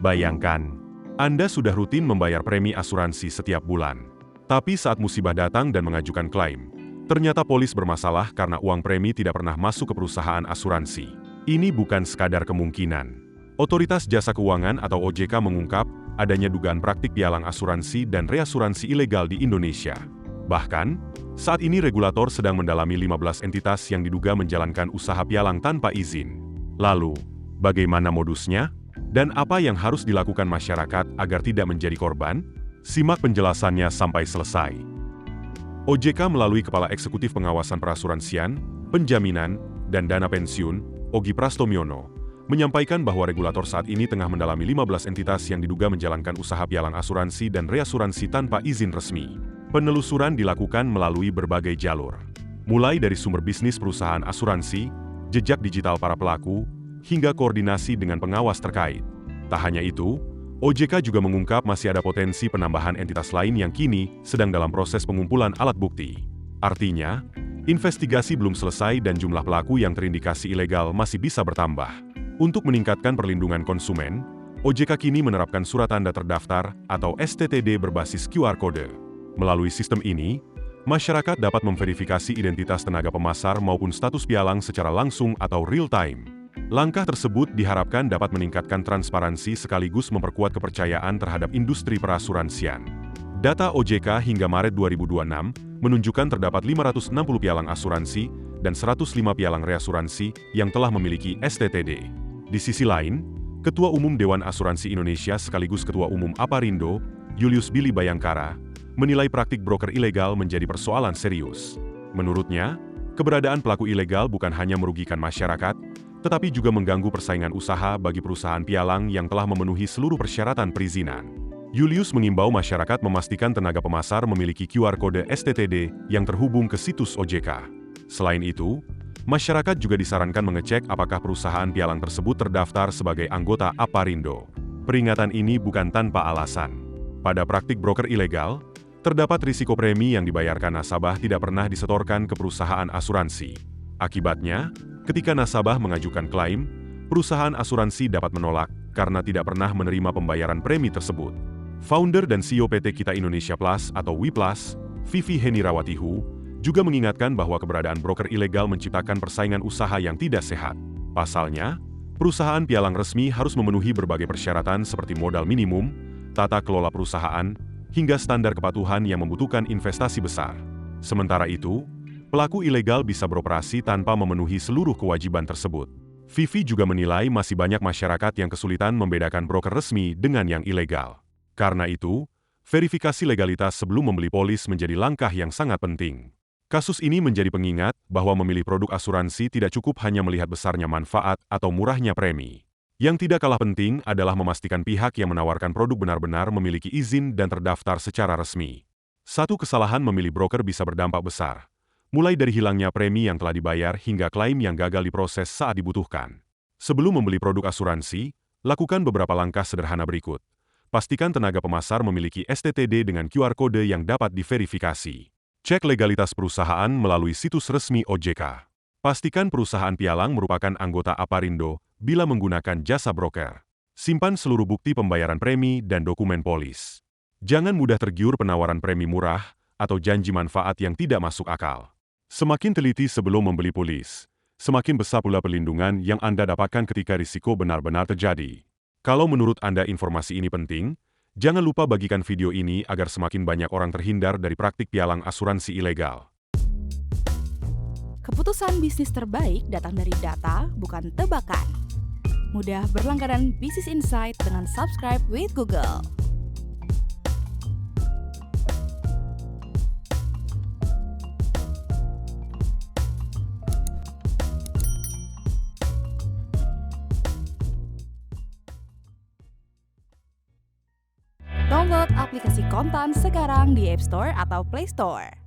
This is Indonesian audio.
Bayangkan, Anda sudah rutin membayar premi asuransi setiap bulan. Tapi saat musibah datang dan mengajukan klaim, ternyata polis bermasalah karena uang premi tidak pernah masuk ke perusahaan asuransi. Ini bukan sekadar kemungkinan. Otoritas Jasa Keuangan atau OJK mengungkap adanya dugaan praktik pialang asuransi dan reasuransi ilegal di Indonesia. Bahkan, saat ini regulator sedang mendalami 15 entitas yang diduga menjalankan usaha pialang tanpa izin. Lalu, bagaimana modusnya? Dan apa yang harus dilakukan masyarakat agar tidak menjadi korban? Simak penjelasannya sampai selesai. OJK melalui Kepala Eksekutif Pengawasan Perasuransian, Penjaminan, dan Dana Pensiun, Ogi Prastomyono, menyampaikan bahwa regulator saat ini tengah mendalami 15 entitas yang diduga menjalankan usaha pialang asuransi dan reasuransi tanpa izin resmi. Penelusuran dilakukan melalui berbagai jalur, mulai dari sumber bisnis perusahaan asuransi, jejak digital para pelaku, hingga koordinasi dengan pengawas terkait. Tak hanya itu, OJK juga mengungkap masih ada potensi penambahan entitas lain yang kini sedang dalam proses pengumpulan alat bukti. Artinya, investigasi belum selesai dan jumlah pelaku yang terindikasi ilegal masih bisa bertambah. Untuk meningkatkan perlindungan konsumen, OJK kini menerapkan surat tanda terdaftar atau STTD berbasis QR Code. Melalui sistem ini, masyarakat dapat memverifikasi identitas tenaga pemasar maupun status pialang secara langsung atau real-time. Langkah tersebut diharapkan dapat meningkatkan transparansi sekaligus memperkuat kepercayaan terhadap industri perasuransian. Data OJK hingga Maret 2026 menunjukkan terdapat 560 pialang asuransi dan 105 pialang reasuransi yang telah memiliki STTD. Di sisi lain, Ketua Umum Dewan Asuransi Indonesia sekaligus Ketua Umum Aparindo, Julius Billy Bayangkara, menilai praktik broker ilegal menjadi persoalan serius. Menurutnya, keberadaan pelaku ilegal bukan hanya merugikan masyarakat, tetapi juga mengganggu persaingan usaha bagi perusahaan pialang yang telah memenuhi seluruh persyaratan perizinan. Julius mengimbau masyarakat memastikan tenaga pemasar memiliki QR kode STTD yang terhubung ke situs OJK. Selain itu, masyarakat juga disarankan mengecek apakah perusahaan pialang tersebut terdaftar sebagai anggota Aparindo. Peringatan ini bukan tanpa alasan. Pada praktik broker ilegal, terdapat risiko premi yang dibayarkan nasabah tidak pernah disetorkan ke perusahaan asuransi. Akibatnya, ketika nasabah mengajukan klaim, perusahaan asuransi dapat menolak karena tidak pernah menerima pembayaran premi tersebut. Founder dan CEO PT Kita Indonesia Plus atau WIPLUS, Vivi Henirawatihu, juga mengingatkan bahwa keberadaan broker ilegal menciptakan persaingan usaha yang tidak sehat. Pasalnya, perusahaan pialang resmi harus memenuhi berbagai persyaratan seperti modal minimum, tata kelola perusahaan, hingga standar kepatuhan yang membutuhkan investasi besar. Sementara itu, pelaku ilegal bisa beroperasi tanpa memenuhi seluruh kewajiban tersebut. Vivi juga menilai masih banyak masyarakat yang kesulitan membedakan broker resmi dengan yang ilegal. Karena itu, verifikasi legalitas sebelum membeli polis menjadi langkah yang sangat penting. Kasus ini menjadi pengingat bahwa memilih produk asuransi tidak cukup hanya melihat besarnya manfaat atau murahnya premi. Yang tidak kalah penting adalah memastikan pihak yang menawarkan produk benar-benar memiliki izin dan terdaftar secara resmi. Satu kesalahan memilih broker bisa berdampak besar, mulai dari hilangnya premi yang telah dibayar hingga klaim yang gagal diproses saat dibutuhkan. Sebelum membeli produk asuransi, lakukan beberapa langkah sederhana berikut. Pastikan tenaga pemasar memiliki STTD dengan QR kode yang dapat diverifikasi. Cek legalitas perusahaan melalui situs resmi OJK. Pastikan perusahaan pialang merupakan anggota Aparindo bila menggunakan jasa broker. Simpan seluruh bukti pembayaran premi dan dokumen polis. Jangan mudah tergiur penawaran premi murah atau janji manfaat yang tidak masuk akal. Semakin teliti sebelum membeli polis, semakin besar pula perlindungan yang Anda dapatkan ketika risiko benar-benar terjadi. Kalau menurut Anda informasi ini penting, jangan lupa bagikan video ini agar semakin banyak orang terhindar dari praktik pialang asuransi ilegal. Keputusan bisnis terbaik datang dari data, bukan tebakan. Mudah berlangganan Business Insight dengan subscribe with Google. Download aplikasi Kontan sekarang di App Store atau Play Store.